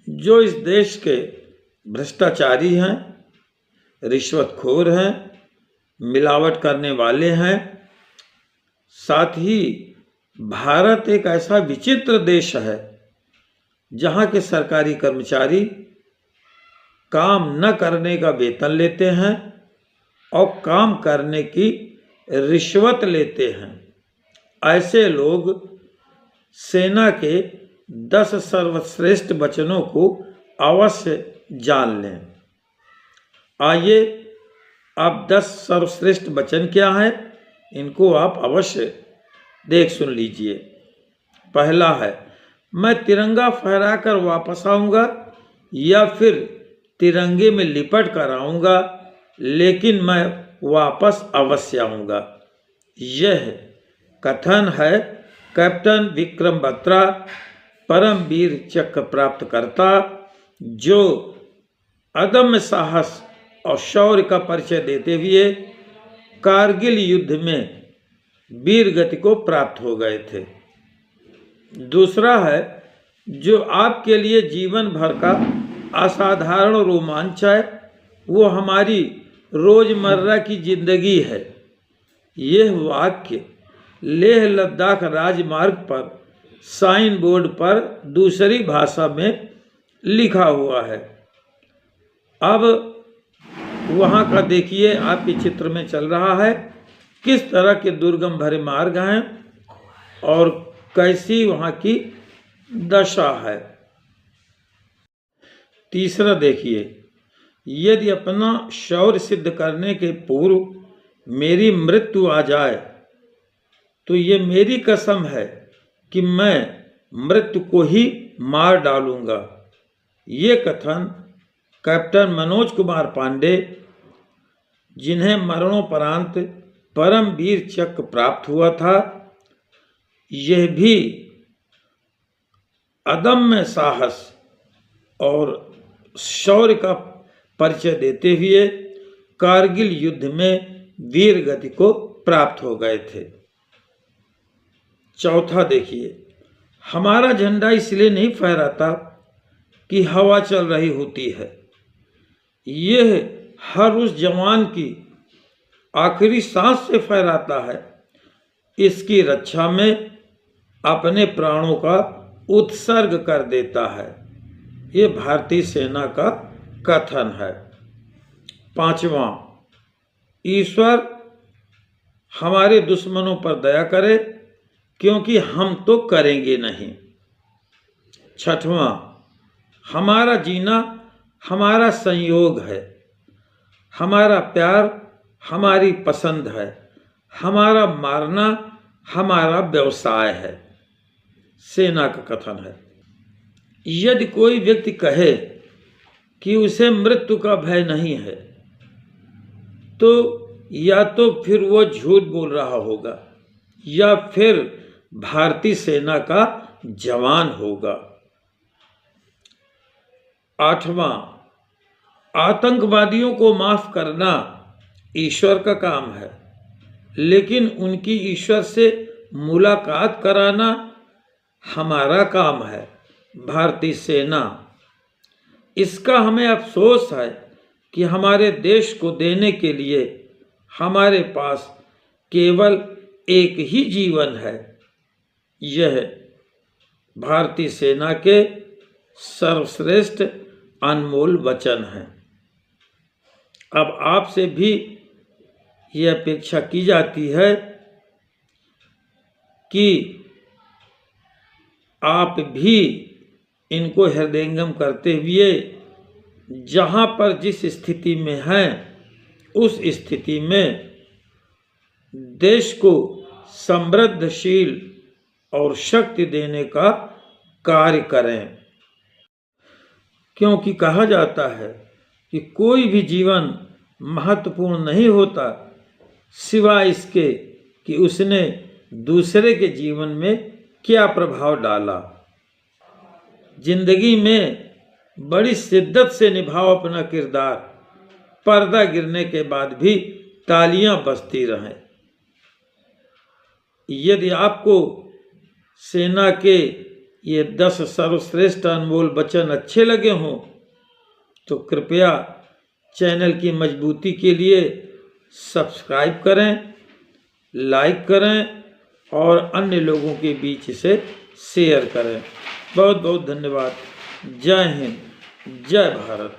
जो इस देश के भ्रष्टाचारी हैं, रिश्वतखोर हैं, मिलावट करने वाले हैं। साथ ही भारत एक ऐसा विचित्र देश है जहाँ के सरकारी कर्मचारी काम न करने का वेतन लेते हैं और काम करने की रिश्वत लेते हैं। ऐसे लोग सेना के 10 सर्वश्रेष्ठ वचनों को अवश्य जान लें। आइए अब 10 सर्वश्रेष्ठ वचन क्या हैं, इनको आप अवश्य देख सुन लीजिए। पहला है, मैं तिरंगा फहराकर वापस आऊँगा या फिर तिरंगे में लिपट कर आऊँगा, लेकिन मैं वापस अवश्य आऊँगा। यह कथन है कैप्टन विक्रम बत्रा, परमवीर चक्र प्राप्त करता, जो अदम्य साहस और शौर्य का परिचय देते हुए कारगिल युद्ध में वीर गति को प्राप्त हो गए थे। दूसरा है, जो आपके लिए जीवन भर का असाधारण रोमांच है, वो हमारी रोजमर्रा की जिंदगी है। यह वाक्य लेह लद्दाख राजमार्ग पर साइन बोर्ड पर दूसरी भाषा में लिखा हुआ है। अब वहाँ का देखिए, आपके चित्र में चल रहा है किस तरह के दुर्गम भरे मार्ग हैं और कैसी वहाँ की दशा है। तीसरा देखिए, यदि अपना शौर्य सिद्ध करने के पूर्व मेरी मृत्यु आ जाए तो ये मेरी कसम है कि मैं मृत्यु को ही मार डालूंगा। ये कथन कैप्टन मनोज कुमार पांडे, जिन्हें मरणोपरांत परमवीर चक्र प्राप्त हुआ था, यह भी अदम्य साहस और शौर्य का परिचय देते हुए कारगिल युद्ध में वीर गति को प्राप्त हो गए थे। चौथा देखिए, हमारा झंडा इसलिए नहीं फहराता कि हवा चल रही होती है। यह हर उस जवान की आखिरी सांस से फहराता है। इसकी रक्षा में अपने प्राणों का उत्सर्ग कर देता है। ये भारतीय सेना का कथन है। पांचवा, ईश्वर हमारे दुश्मनों पर दया करे, क्योंकि हम तो करेंगे नहीं। छठवां, हमारा जीना हमारा संयोग है, हमारा प्यार हमारी पसंद है, हमारा मारना हमारा व्यवसाय है। सेना का कथन है। यदि कोई व्यक्ति कहे कि उसे मृत्यु का भय नहीं है, तो या तो फिर वो झूठ बोल रहा होगा या फिर भारतीय सेना का जवान होगा। आठवां, आतंकवादियों को माफ करना ईश्वर का काम है, लेकिन उनकी ईश्वर से मुलाकात कराना हमारा काम है, भारतीय सेना। इसका हमें अफसोस है कि हमारे देश को देने के लिए हमारे पास केवल एक ही जीवन है। यह भारतीय सेना के सर्वश्रेष्ठ अनमोल वचन हैं। अब आपसे भी यह अपेक्षा की जाती है कि आप भी इनको हृदयंगम करते हुए जहाँ पर जिस स्थिति में हैं उस स्थिति में देश को समृद्धशील और शक्ति देने का कार्य करें, क्योंकि कहा जाता है कि कोई भी जीवन महत्वपूर्ण नहीं होता सिवाय इसके कि उसने दूसरे के जीवन में क्या प्रभाव डाला। जिंदगी में बड़ी शिद्दत से निभाओ अपना किरदार, पर्दा गिरने के बाद भी तालियां बजती रहें। यदि आपको सेना के ये 10 सर्वश्रेष्ठ अनमोल वचन अच्छे लगे हों तो कृपया चैनल की मजबूती के लिए सब्सक्राइब करें, लाइक करें और अन्य लोगों के बीच इसे शेयर करें। बहुत बहुत धन्यवाद। जय हिंद, जय भारत।